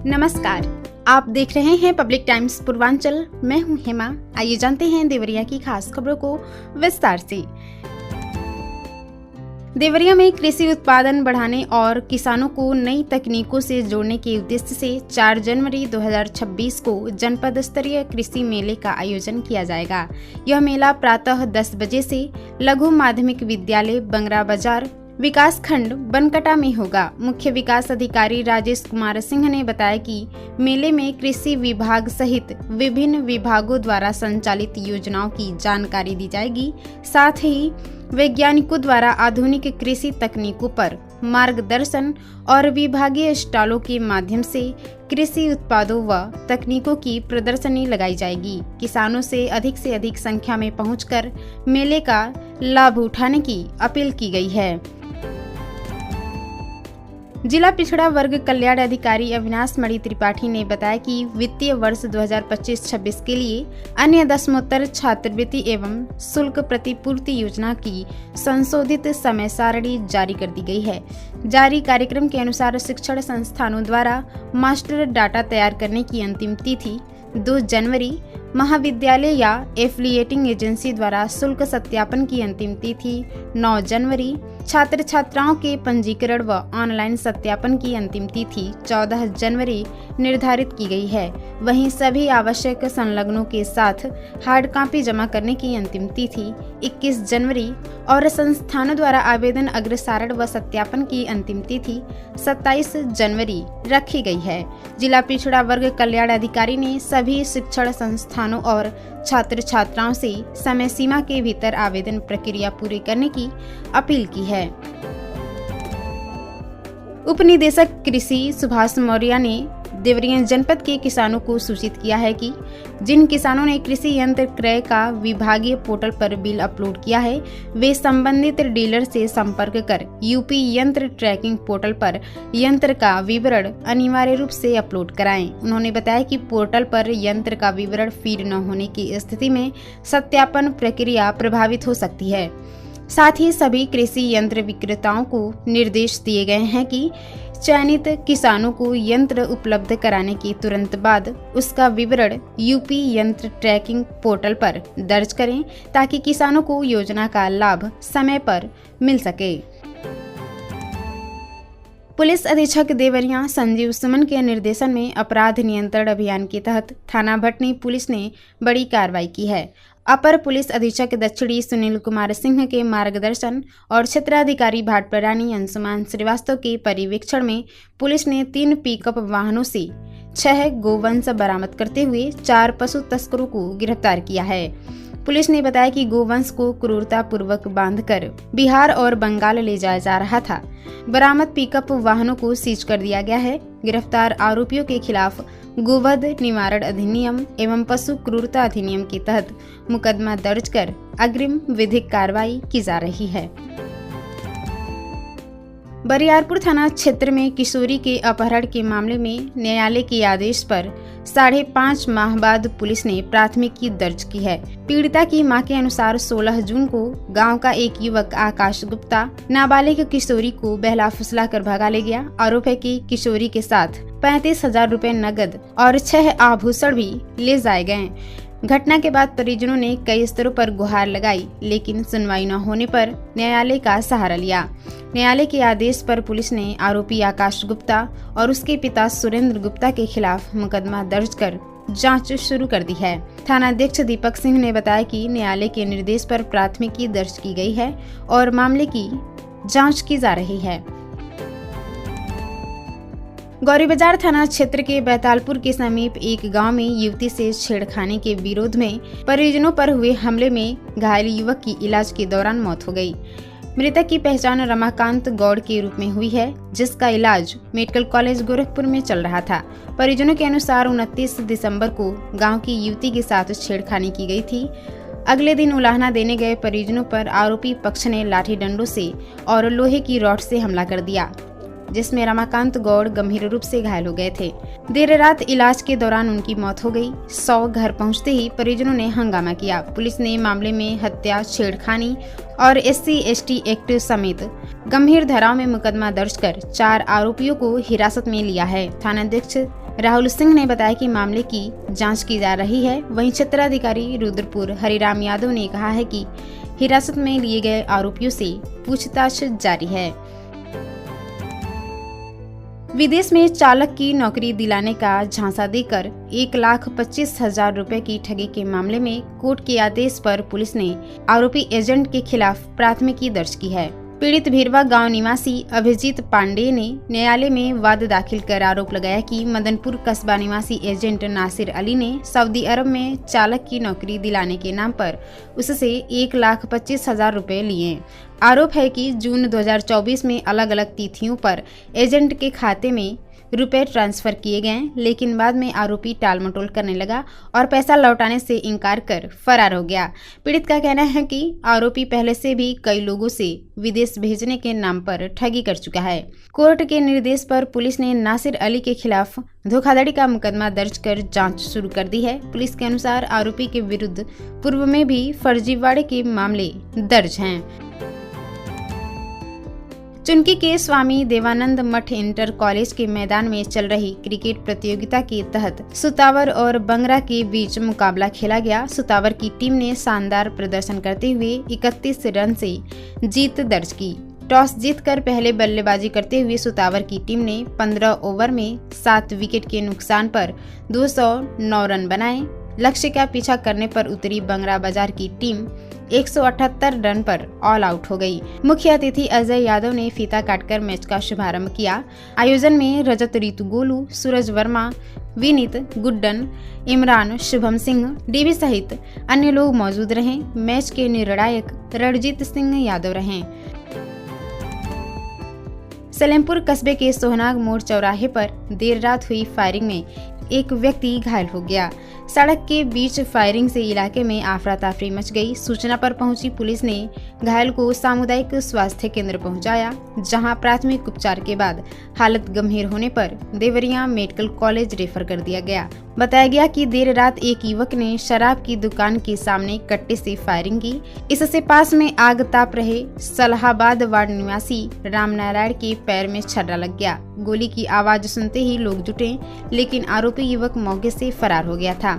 नमस्कार, आप देख रहे हैं पब्लिक टाइम्स पूर्वांचल। मैं हूं हेमा। आइए जानते हैं देवरिया की खास खबरों को विस्तार से। देवरिया में कृषि उत्पादन बढ़ाने और किसानों को नई तकनीकों से जोड़ने के उद्देश्य से 4 जनवरी 2026 को जनपद स्तरीय कृषि मेले का आयोजन किया जाएगा। यह मेला प्रातः 10 बजे से लघु माध्यमिक विद्यालय बंगरा बाजार विकास खंड बनकटा में होगा। मुख्य विकास अधिकारी राजेश कुमार सिंह ने बताया कि मेले में कृषि विभाग सहित विभिन्न विभागों द्वारा संचालित योजनाओं की जानकारी दी जाएगी। साथ ही वैज्ञानिकों द्वारा आधुनिक कृषि तकनीकों पर मार्गदर्शन और विभागीय स्टॉलों के माध्यम से कृषि उत्पादों व तकनीकों की प्रदर्शनी लगाई जाएगी। किसानों से अधिक संख्या में पहुंचकर मेले का लाभ उठाने की अपील की गई है। जिला पिछड़ा वर्ग कल्याण अधिकारी अविनाश मणि त्रिपाठी ने बताया कि वित्तीय वर्ष 2025-26 के लिए अन्य दशमोत्तर छात्रवृत्ति एवं शुल्क प्रतिपूर्ति योजना की संशोधित समय सारणी जारी कर दी गई है। जारी कार्यक्रम के अनुसार शिक्षण संस्थानों द्वारा मास्टर डाटा तैयार करने की अंतिम तिथि 2 जनवरी, महाविद्यालय या एफिलिएटिंग एजेंसी द्वारा शुल्क सत्यापन की अंतिम तिथि 9 जनवरी, छात्र छात्राओं के पंजीकरण व ऑनलाइन सत्यापन की अंतिम तिथि 14 जनवरी निर्धारित की गई है। वहीं सभी आवश्यक संलग्नों के साथ हार्ड कॉपी जमा करने की अंतिम तिथि 21 जनवरी और संस्थानों द्वारा आवेदन अग्रसारण व सत्यापन की अंतिम तिथि 27 जनवरी रखी गई है। जिला पिछड़ा वर्ग कल्याण अधिकारी ने सभी शिक्षण संस्थानों और छात्र छात्राओं से समय सीमा के भीतर आवेदन प्रक्रिया पूरी करने की अपील की है। उप निदेशक कृषि सुभाष मौर्य ने देवरिया जनपद के किसानों को सूचित किया है कि जिन किसानों ने कृषि यंत्र क्रय का विभागीय पोर्टल पर बिल अपलोड किया है, वे संबंधित डीलर से संपर्क कर यूपी यंत्र ट्रैकिंग पोर्टल पर यंत्र का विवरण अनिवार्य रूप से अपलोड कराएं। उन्होंने बताया कि पोर्टल पर यंत्र का विवरण फीड न होने की स्थिति में सत्यापन प्रक्रिया प्रभावित हो सकती है। साथ ही सभी कृषि यंत्र विक्रेताओं को निर्देश दिए गए हैं कि चयनित किसानों को यंत्र उपलब्ध कराने के तुरंत बाद उसका विवरण यूपी यंत्र ट्रैकिंग पोर्टल पर दर्ज करें ताकि किसानों को योजना का लाभ समय पर मिल सके। पुलिस अधीक्षक देवरिया संजीव सुमन के निर्देशन में अपराध नियंत्रण अभियान के तहत थाना भटनी पुलिस ने बड़ी कार्रवाई की है। अपर पुलिस अधीक्षक दक्षिणी सुनील कुमार सिंह के मार्गदर्शन और क्षेत्राधिकारी भाटपर रानी अंशुमान श्रीवास्तव के पर्यवेक्षण में पुलिस ने 3 पिकअप वाहनों से 6 गोवंश बरामद करते हुए 4 पशु तस्करों को गिरफ्तार किया है। पुलिस ने बताया कि गोवंश को क्रूरता पूर्वक बांधकर बिहार और बंगाल ले जाया जा रहा था। बरामद पिकअप वाहनों को सीज कर दिया गया है। गिरफ्तार आरोपियों के खिलाफ गोवध निवारण अधिनियम एवं पशु क्रूरता अधिनियम के तहत मुकदमा दर्ज कर अग्रिम विधिक कार्रवाई की जा रही है। बरियारपुर थाना क्षेत्र में किशोरी के अपहरण के मामले में न्यायालय के आदेश पर 5.5 माह बाद पुलिस ने प्राथमिकी दर्ज की है। पीड़िता की मां के अनुसार 16 जून को गांव का एक युवक आकाश गुप्ता नाबालिग किशोरी को बहला फुसला कर भगा ले गया। आरोप है कि किशोरी के साथ 35,000 रुपए नकद और 6 आभूषण भी ले जाए गए। घटना के बाद परिजनों ने कई स्तरों पर गुहार लगाई, लेकिन सुनवाई न होने पर न्यायालय का सहारा लिया। न्यायालय के आदेश पर पुलिस ने आरोपी आकाश गुप्ता और उसके पिता सुरेंद्र गुप्ता के खिलाफ मुकदमा दर्ज कर जांच शुरू कर दी है। थानाध्यक्ष दीपक सिंह ने बताया कि न्यायालय के निर्देश पर प्राथमिकी दर्ज की गई है और मामले की जांच की जा रही है। गौरी बाजार थाना क्षेत्र के बैतालपुर के समीप एक गांव में युवती से छेड़खानी के विरोध में परिजनों पर हुए हमले में घायल युवक की इलाज के दौरान मौत हो गई। मृतक की पहचान रमाकांत गौड़ के रूप में हुई है, जिसका इलाज मेडिकल कॉलेज गोरखपुर में चल रहा था। परिजनों के अनुसार 29 दिसंबर को गाँव की युवती के साथ छेड़खानी की गई थी। अगले दिन उलाहना देने गए परिजनों पर आरोपी पक्ष ने लाठी डंडों से और लोहे की रॉड से हमला कर दिया, जिसमें रमाकांत गौड़ गंभीर रूप से घायल हो गए थे। देर रात इलाज के दौरान उनकी मौत हो गई। 100 घर पहुंचते ही परिजनों ने हंगामा किया। पुलिस ने मामले में हत्या, छेड़खानी और SC/ST एक्ट समेत गंभीर धाराओं में मुकदमा दर्ज कर 4 आरोपियों को हिरासत में लिया है। थानाध्यक्ष राहुल सिंह ने बताया कि मामले की जांच की जा रही है। वहीं क्षेत्राधिकारी रुद्रपुर हरिराम यादव ने कहा है कि हिरासत में लिए गए आरोपियों से पूछताछ जारी है। विदेश में चालक की नौकरी दिलाने का झांसा देकर 1,25,000 रुपए की ठगी के मामले में कोर्ट के आदेश पर पुलिस ने आरोपी एजेंट के खिलाफ प्राथमिकी दर्ज की है। पीड़ित भीरवा गांव निवासी अभिजीत पांडे ने न्यायालय में वाद दाखिल कर आरोप लगाया कि मदनपुर कस्बा निवासी एजेंट नासिर अली ने सऊदी अरब में चालक की नौकरी दिलाने के नाम पर उससे 1,25,000 रुपए लिए। आरोप है कि जून 2024 में अलग अलग तिथियों पर एजेंट के खाते में रुपए ट्रांसफर किए गए, लेकिन बाद में आरोपी टाल मटोल करने लगा और पैसा लौटाने से इनकार कर फरार हो गया। पीड़ित का कहना है कि आरोपी पहले से भी कई लोगों से विदेश भेजने के नाम पर ठगी कर चुका है। कोर्ट के निर्देश पर पुलिस ने नासिर अली के खिलाफ धोखाधड़ी का मुकदमा दर्ज कर जांच शुरू कर दी है। पुलिस के अनुसार आरोपी के विरुद्ध पूर्व में भी फर्जीवाड़े के मामले दर्ज हैं। चुनकी के स्वामी देवानंद मठ इंटर कॉलेज के मैदान में चल रही क्रिकेट प्रतियोगिता के तहत सुतावर और बंगरा के बीच मुकाबला खेला गया। सुतावर की टीम ने शानदार प्रदर्शन करते हुए 31 रन से जीत दर्ज की। टॉस जीतकर पहले बल्लेबाजी करते हुए सुतावर की टीम ने 15 ओवर में 7 विकेट के नुकसान पर 209 रन बनाए। लक्ष्य का पीछा करने पर उतरी बंगरा बाजार की टीम 178 रन पर ऑल आउट हो गई। मुख्य अतिथि अजय यादव ने फीता काटकर मैच का शुभारंभ किया। आयोजन में रजत ऋतु गोलू, सूरज वर्मा, विनीत, गुड्डन, इमरान, शुभम सिंह, डीवी सहित अन्य लोग मौजूद रहे। मैच के निर्णायक रणजीत सिंह यादव रहे। सलेमपुर कस्बे के सोहनाग मोड़ चौराहे पर देर रात हुई फायरिंग में एक व्यक्ति घायल हो गया। सड़क के बीच फायरिंग से इलाके में आफ्रा तफरी मच गई। सूचना पर पहुंची पुलिस ने घायल को सामुदायिक स्वास्थ्य केंद्र पहुंचाया, जहां प्राथमिक उपचार के बाद हालत गंभीर होने पर देवरिया मेडिकल कॉलेज रेफर कर दिया गया। बताया गया कि देर रात एक युवक ने शराब की दुकान के सामने कट्टे से फायरिंग की। इससे पास में आग ताप रहे सलाहाबाद वार्ड निवासी रामनारायण के पैर में छर्रा लग गया। गोली की आवाज सुनते ही लोग जुटे, लेकिन आरोपी युवक मौके से फरार हो गया था।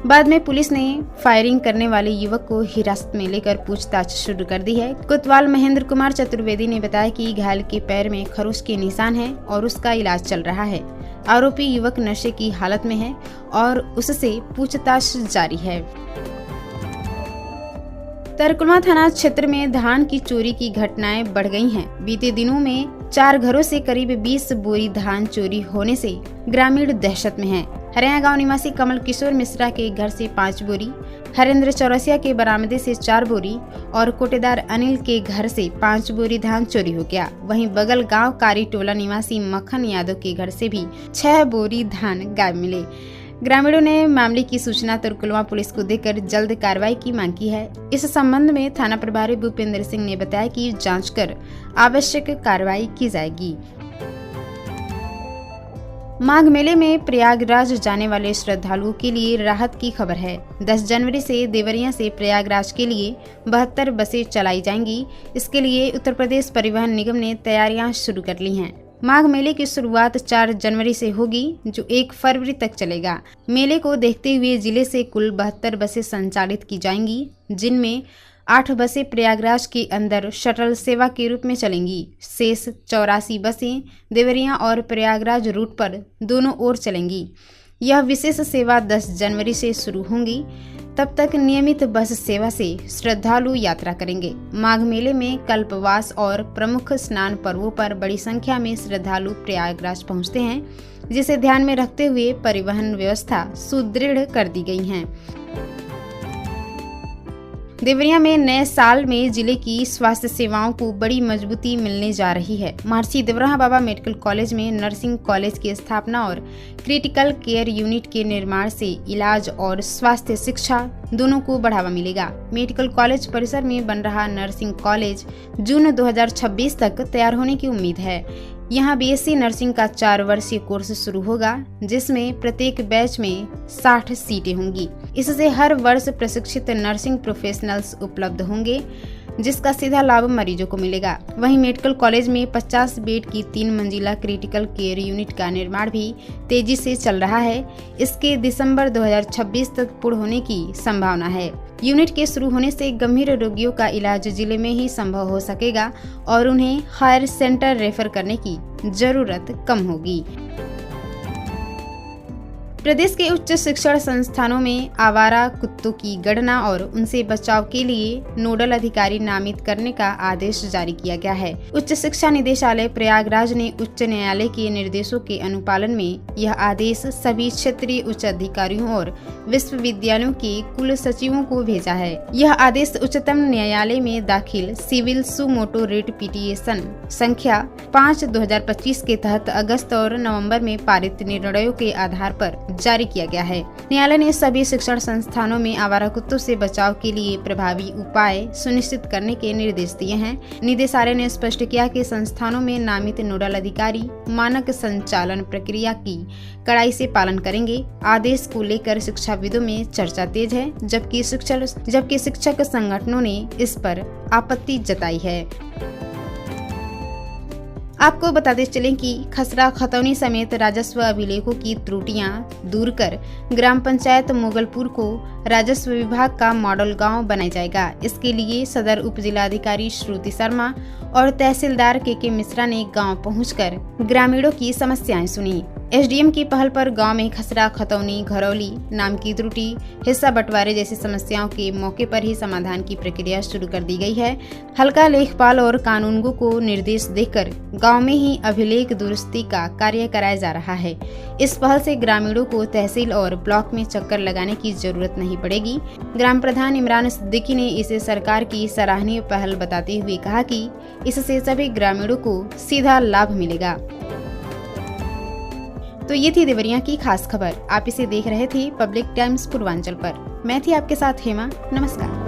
बाद में पुलिस ने फायरिंग करने वाले युवक को हिरासत में लेकर पूछताछ शुरू कर दी है। कोतवाल महेंद्र कुमार चतुर्वेदी ने बताया कि घायल के पैर में खरोच के निशान हैं और उसका इलाज चल रहा है। आरोपी युवक नशे की हालत में है और उससे पूछताछ जारी है। तरकुलमा थाना क्षेत्र में धान की चोरी की घटनाएं बढ़ गई हैं। बीते दिनों में 4 घरों से करीब 20 बोरी धान चोरी होने से ग्रामीण दहशत में हैं। हरियाणा गांव निवासी कमल किशोर मिश्रा के घर से 5 बोरी, हरेंद्र चौरसिया के बरामदे से 4 बोरी और कोटेदार अनिल के घर से 5 बोरी धान चोरी हो गया। वहीं बगल गांव कारी टोला निवासी मक्खन यादव के घर से भी 6 बोरी धान गायब मिले। ग्रामीणों ने मामले की सूचना तरकुलमा पुलिस को देकर जल्द कार्रवाई की मांग की है। इस संबंध में थाना प्रभारी भूपेंद्र सिंह ने बताया कि जांच कर आवश्यक कार्रवाई की जाएगी। माघ मेले में प्रयागराज जाने वाले श्रद्धालुओं के लिए राहत की खबर है। 10 जनवरी से देवरिया से प्रयागराज के लिए 72 बसें चलाई जाएंगी। इसके लिए उत्तर प्रदेश परिवहन निगम ने तैयारियां शुरू कर ली हैं। माघ मेले की शुरुआत 4 जनवरी से होगी, जो 1 फरवरी तक चलेगा। मेले को देखते हुए जिले से कुल 72 बसें संचालित की जाएंगी, जिनमें 8 बसें प्रयागराज के अंदर शटल सेवा के रूप में चलेंगी। शेष 84 बसें देवरिया और प्रयागराज रूट पर दोनों ओर चलेंगी। यह विशेष सेवा 10 जनवरी से शुरू होंगी। तब तक नियमित बस सेवा से श्रद्धालु यात्रा करेंगे। माघ मेले में कल्पवास और प्रमुख स्नान पर्वों पर बड़ी संख्या में श्रद्धालु प्रयागराज पहुंचते हैं, जिसे ध्यान में रखते हुए परिवहन व्यवस्था सुदृढ़ कर दी गई है। देवरिया में नए साल में जिले की स्वास्थ्य सेवाओं को बड़ी मजबूती मिलने जा रही है। महर्षि देवराहा बाबा मेडिकल कॉलेज में नर्सिंग कॉलेज की स्थापना और क्रिटिकल केयर यूनिट के निर्माण से इलाज और स्वास्थ्य शिक्षा दोनों को बढ़ावा मिलेगा। मेडिकल कॉलेज परिसर में बन रहा नर्सिंग कॉलेज जून 2026 तक तैयार होने की उम्मीद है। यहाँ बीएससी नर्सिंग का 4 वर्षीय कोर्स शुरू होगा, जिसमें प्रत्येक बैच में 60 सीटें होंगी। इससे हर वर्ष प्रशिक्षित नर्सिंग प्रोफेशनल्स उपलब्ध होंगे। जिसका सीधा लाभ मरीजों को मिलेगा। वहीं मेडिकल कॉलेज में 50 बेड की 3 मंजिला क्रिटिकल केयर यूनिट का निर्माण भी तेजी से चल रहा है। इसके दिसंबर 2026 तक पूर्ण होने की संभावना है। यूनिट के शुरू होने से गंभीर रोगियों का इलाज जिले में ही संभव हो सकेगा और उन्हें हायर सेंटर रेफर करने की जरूरत कम होगी। प्रदेश के उच्च शिक्षण संस्थानों में आवारा कुत्तों की गणना और उनसे बचाव के लिए नोडल अधिकारी नामित करने का आदेश जारी किया गया है। उच्च शिक्षा निदेशालय प्रयागराज ने उच्च न्यायालय के निर्देशों के अनुपालन में यह आदेश सभी क्षेत्रीय उच्च अधिकारियों और विश्वविद्यालयों के कुल सचिवों को भेजा है। यह आदेश उच्चतम न्यायालय में दाखिल सिविल सुमोटो रिट पिटीशन संख्या 5/2025 के तहत अगस्त और नवंबर में पारित निर्णयों के आधार पर जारी किया गया है। न्यायालय ने सभी शिक्षण संस्थानों में आवारा कुत्तों से बचाव के लिए प्रभावी उपाय सुनिश्चित करने के निर्देश दिए हैं। निदेशालय ने स्पष्ट किया कि संस्थानों में नामित नोडल अधिकारी मानक संचालन प्रक्रिया की कड़ाई से पालन करेंगे। आदेश को लेकर शिक्षाविदों में चर्चा तेज है, जबकि शिक्षक संगठनों ने इस पर आपत्ति जताई है। आपको बताते चलें कि खसरा खतौनी समेत राजस्व अभिलेखों की त्रुटियां दूर कर ग्राम पंचायत मोगलपुर को राजस्व विभाग का मॉडल गांव बनाया जाएगा। इसके लिए सदर उप जिलाधिकारी श्रुति शर्मा और तहसीलदार के मिश्रा ने गांव पहुंचकर ग्रामीणों की समस्याएं सुनी। एसडीएम की पहल पर गांव में खसरा खतौनी घरौली नाम की त्रुटि हिस्सा बंटवारे जैसी समस्याओं के मौके पर ही समाधान की प्रक्रिया शुरू कर दी गई है। हल्का लेखपाल और कानूनगो को निर्देश देकर गांव में ही अभिलेख दुरुस्ती का कार्य कराया जा रहा है। इस पहल से ग्रामीणों को तहसील और ब्लॉक में चक्कर लगाने की जरूरत नहीं पड़ेगी। ग्राम प्रधान इमरान सिद्दीकी ने इसे सरकार की सराहनीय पहल बताते हुए कहा कि इससे सभी ग्रामीणों को सीधा लाभ मिलेगा। तो ये थी देवरिया की खास खबर। आप इसे देख रहे थे पब्लिक टाइम्स पूर्वांचल पर। मैं थी आपके साथ हेमा। नमस्कार।